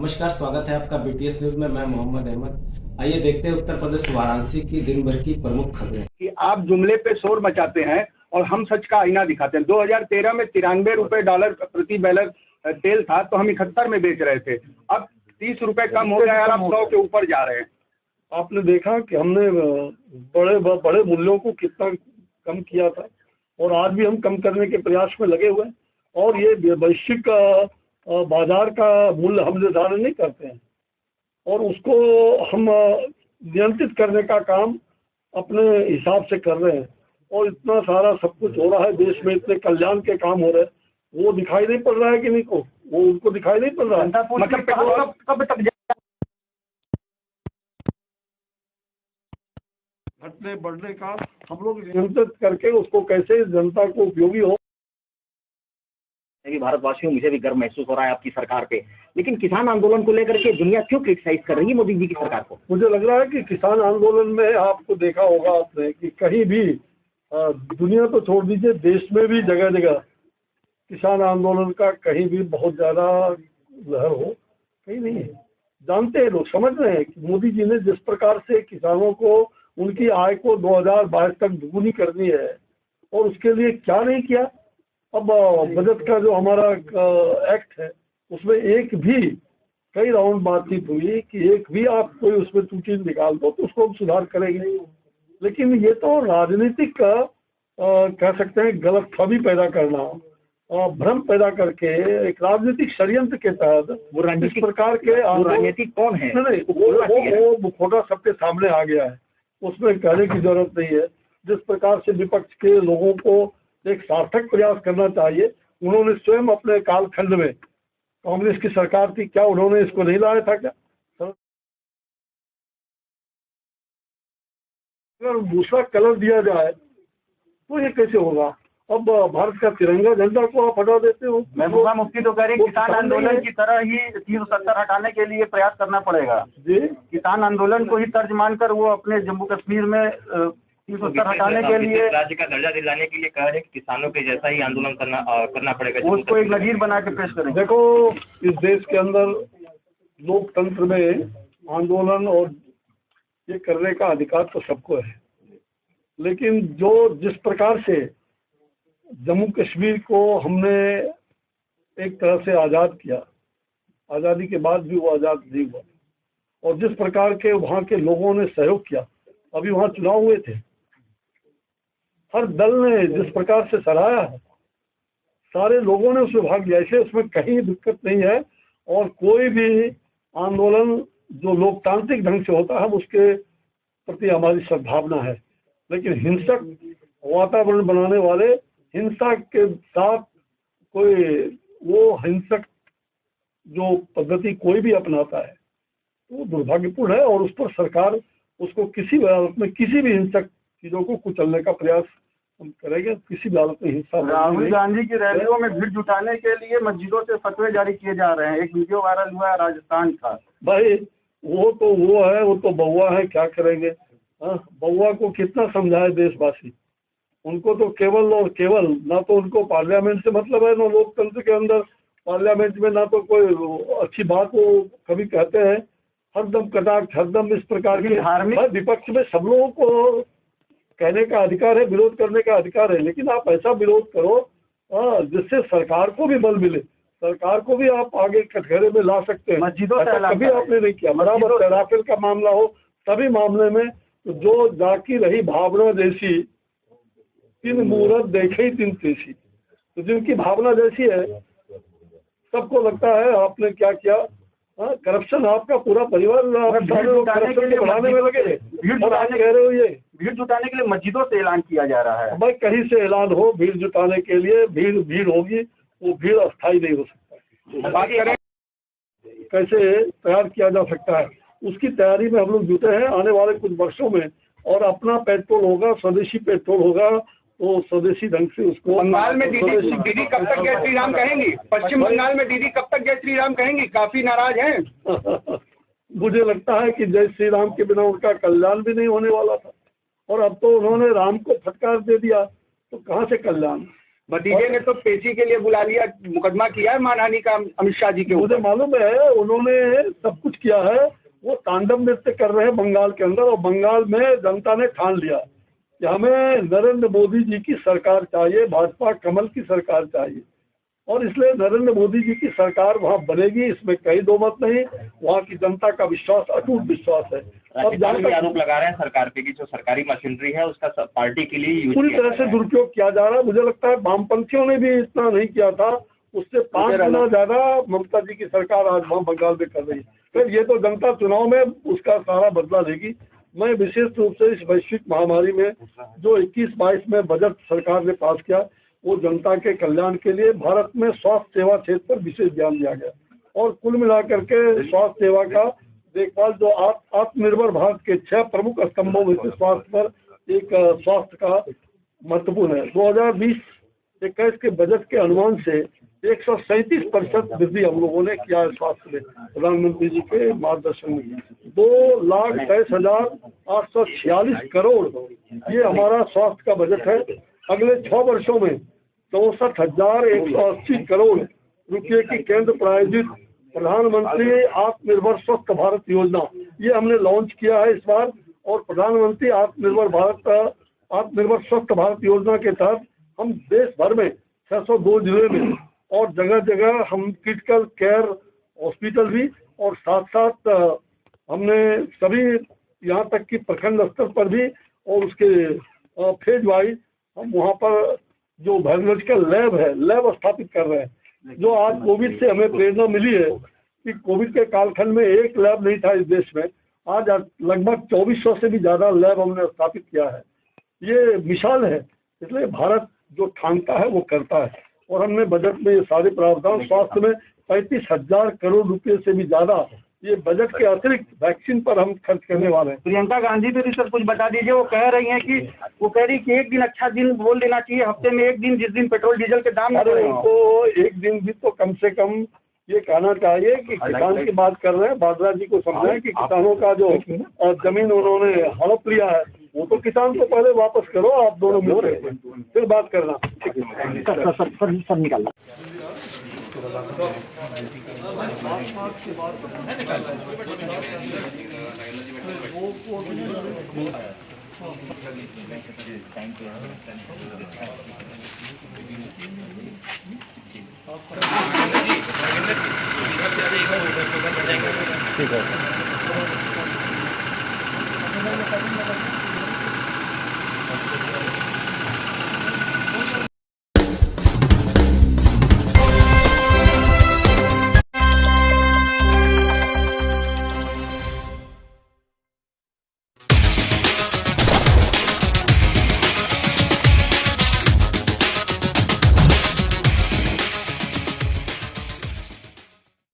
नमस्कार, स्वागत है आपका बीटीएस न्यूज में। मैं मोहम्मद अहमद। आइए देखते हैं उत्तर प्रदेश वाराणसी की दिन भर की प्रमुख खबरें। कि आप जुमले पे शोर मचाते हैं और हम सच का आईना दिखाते हैं। 2013 में $93 प्रति बैरल तेल था, तो हम 71 में बेच रहे थे। अब 30 रुपए कम हो गया और आप 100 के ऊपर जा रहे हैं। आपने देखा कि हमने बड़े बड़े मूल्यों को कितना कम किया था और आज भी हम कम करने के प्रयास में लगे हुए हैं। और ये वैश्विक बाजार का मूल्य हम निर्धारण नहीं करते हैं और उसको हम नियंत्रित करने का काम अपने हिसाब से कर रहे हैं। और इतना सारा सब कुछ हो रहा है देश में, इतने कल्याण के काम हो रहे हैं, वो दिखाई नहीं पड़ रहा है कि नहीं को वो उनको दिखाई नहीं पड़ रहा है। मतलब कब तक घटने बढ़ने का हम लोग नियंत्रित करके उसको कैसे जनता को उपयोगी हो। कि भारतवासियों, मुझे भी गर्व महसूस हो रहा है आपकी सरकार पे, लेकिन किसान आंदोलन को लेकर के दुनिया क्यों क्रिटिसाइज कर रही है मोदी जी की सरकार को? मुझे लग रहा है कि किसान आंदोलन में आपको देखा होगा आपने कि कहीं भी दुनिया तो छोड़ दीजिए, देश में भी जगह जगह किसान आंदोलन का कहीं भी बहुत ज़्यादा लहर हो कहीं नहीं है। जानते हैं लोग, समझ रहे हैं कि मोदी जी ने जिस प्रकार से किसानों को उनकी आय को 2022 तक दुगुनी करनी है और उसके लिए क्या नहीं किया। अब बजट का जो हमारा एक्ट है उसमें एक भी कई राउंड बातचीत हुई कि एक भी आप कोई उसमें त्रुटि निकाल दो तो उसको हम सुधार करेंगे। लेकिन ये तो राजनीतिक कह सकते हैं गलतफहमी पैदा करना, भ्रम पैदा करके एक राजनीतिक षड्यंत्र के तहत इस प्रकार के राजनीतिक कौन है? नहीं, वो मुखौटा सबके सामने आ गया है, उसमें कहने की जरूरत नहीं है। जिस प्रकार से विपक्ष के लोगों को एक सार्थक प्रयास करना चाहिए, उन्होंने स्वयं अपने कालखंड में कांग्रेस की सरकार थी, क्या उन्होंने इसको नहीं लाया था? क्या अगर दूसरा कलर दिया जाए तो ये कैसे होगा? अब भारत का तिरंगा झंडा को आप हटा देते हो। महबूबा मुफ्ती तो कह रहे हैं किसान आंदोलन की तरह ही 370 हटाने के लिए प्रयास करना पड़ेगा जी। किसान आंदोलन को ही तर्ज मानकर वो अपने जम्मू कश्मीर में 370 हटाने के लिए राज्य का दर्जा दिलाने के लिए कह रहे हैं कि किसानों के जैसा ही आंदोलन करना पड़ेगा। उसको एक नजीर बना के पेश करें। देखो, इस देश के अंदर लोकतंत्र में आंदोलन और ये करने का अधिकार तो सबको है, लेकिन जिस प्रकार से जम्मू कश्मीर को हमने एक तरह से आज़ाद किया, आज़ादी के बाद भी वो आज़ाद नहीं हुआ, और जिस प्रकार के वहाँ के लोगों ने सहयोग किया, अभी वहाँ चुनाव हुए थे, हर दल ने जिस प्रकार से सराहा है, सारे लोगों ने उसमें भाग लिया, इसलिए उसमें कहीं दिक्कत नहीं है। और कोई भी आंदोलन जो लोकतांत्रिक ढंग से होता है उसके प्रति हमारी सद्भावना है, लेकिन हिंसक वातावरण बनाने वाले, हिंसा के साथ कोई वो हिंसक जो पद्धति कोई भी अपनाता है तो दुर्भाग्यपूर्ण है, और उस पर सरकार उसको किसी भी हालत में, किसी भी हिंसक चीज़ों को कुचलने का प्रयास हम करेंगे। किसी भी हालत में हिंसा। राहुल गांधी की रैलियों में भीड़ जुटाने के लिए मस्जिदों से फतवे जारी किए जा रहे हैं। एक वीडियो वायरल हुआ है, राजस्थान का। भाई वो तो बउआ है, क्या करेंगे? बउआ को कितना समझाए देशवासी? उनको तो केवल और केवल, ना तो उनको पार्लियामेंट से मतलब है, ना लोकतंत्र के अंदर पार्लियामेंट में ना तो कोई अच्छी बात वो कभी कहते हैं। हरदम कटाक्ष, हरदम इस प्रकार की धार्मिक। विपक्ष में सब लोगों को कहने का अधिकार है, विरोध करने का अधिकार है, लेकिन आप ऐसा विरोध करो जिससे सरकार को भी बल मिले, सरकार को भी आप आगे कटघरे में ला सकते हैं। मस्जिदों से कभी आपने नहीं किया। बराबर राफेल का मामला हो, सभी मामले में जो जाकी रही भावना जैसी, तीन मुहूर्त देखे तीन तेसी, तो जिनकी भावना जैसी है सबको लगता है आपने क्या किया। करप्शन, आपका पूरा परिवार करप्शन को बढ़ाने में लगे, और आप कह रहे हो ये भीड़ जुटाने के लिए मस्जिदों से ऐलान किया जा रहा है। भाई कहीं से ऐलान हो, भीड़ जुटाने के लिए भीड़ होगी, वो भीड़ अस्थायी नहीं हो सकता। बात करें कैसे तैयार किया जा सकता है, उसकी तैयारी में हम लोग जुटे हैं। आने वाले कुछ वर्षों में और अपना पेट्रोल होगा, स्वदेशी पेट्रोल होगा, तो स्वदेशी ढंग से उसको। बंगाल में दीदी कब तक जय श्री राम कहेंगी? पश्चिम बंगाल में दीदी कब तक जय श्री राम कहेंगी? काफी नाराज हैं। मुझे लगता है कि जय श्री राम के बिना उनका कल्याण भी नहीं होने वाला था, और अब तो उन्होंने राम को फटकार दे दिया, तो कहाँ से कल्याण? भतीजे ने तो पेशी के लिए बुला लिया, मुकदमा किया है मानहानि का अमित शाह जी के मुझे ऊपर। मालूम है, उन्होंने सब कुछ किया है। वो तांडव नृत्य कर रहे हैं बंगाल के अंदर, और बंगाल में जनता ने ठान लिया कि हमें नरेंद्र मोदी जी की सरकार चाहिए, भाजपा कमल की सरकार चाहिए, और इसलिए नरेंद्र मोदी जी की सरकार वहाँ बनेगी, इसमें कहीं दो मत नहीं। वहाँ की जनता का विश्वास, अटूट विश्वास है। अब राज्यपाल भी जहाँ आरोप लगा रहे हैं सरकार पे कि जो सरकारी मशीनरी है उसका पार्टी के लिए यूज पूरी किया तरह जा से रहा है। दुरुपयोग किया जा रहा है। मुझे लगता है वामपंथियों ने भी इतना नहीं किया था, उससे 5 गुना ज्यादा ममता जी की सरकार आज वहाँ बंगाल में कर रही है। फिर ये तो जनता चुनाव में उसका सारा बदला लेगी। मैं विशेष रूप से इस वैश्विक महामारी में जो 21-22 में बजट सरकार ने पास किया, वो जनता के कल्याण के लिए भारत में स्वास्थ्य सेवा क्षेत्र पर विशेष ध्यान दिया गया, और कुल मिलाकर के स्वास्थ्य सेवा का देखभाल जो आत्मनिर्भर भारत के 6 प्रमुख स्तंभों में से स्वास्थ्य पर एक स्वास्थ्य का महत्वपूर्ण है। 2020-21 के बजट के अनुमान से 137% वृद्धि हम लोगों ने किया है स्वास्थ्य में, प्रधानमंत्री जी के मार्गदर्शन में। 2,23,846 करोड़ ये हमारा स्वास्थ्य का बजट है। अगले 6 वर्षों में 64,180 करोड़ रुपये की केंद्र प्रायोजित प्रधानमंत्री आत्मनिर्भर स्वस्थ भारत योजना ये हमने लॉन्च किया है इस बार। और प्रधानमंत्री आत्मनिर्भर स्वस्थ भारत योजना के तहत हम देश भर में 602 जिले में और जगह जगह हम क्रिटिकल केयर हॉस्पिटल भी, और साथ साथ हमने सभी यहाँ तक कि प्रखंड स्तर पर भी, और उसके फेज वाइज हम वहाँ पर जो बायोलॉजिकल लैब है, लैब स्थापित कर रहे हैं। जो आज कोविड से हमें प्रेरणा मिली है कि कोविड के कालखंड में एक लैब नहीं था इस देश में, आज लगभग 2400 से भी ज़्यादा लैब हमने स्थापित किया है। ये मिसाल है। इसलिए भारत जो ठानता है वो करता है, और हमने बजट में ये सारे प्रावधान, स्वास्थ्य में 35,000 करोड़ रुपए से भी ज़्यादा ये बजट के अतिरिक्त वैक्सीन पर हम खर्च करने वाले हैं। प्रियंका गांधी भी सर कुछ बता दीजिए। वो कह रही हैं कि एक दिन अच्छा दिन बोल देना चाहिए, हफ्ते में एक दिन जिस दिन पेट्रोल डीजल के दाम अरे उनको एक दिन भी तो कम से कम ये कहना चाहिए कि किसान की बात कर रहे हैं, वाड्रा जी को समझाएं कि किसानों का जो जमीन उन्होंने हड़प लिया है वो तो किसान को पहले वापस करो, आप दोनों मिलकर फिर बात करना। सर निकालना। ठीक है।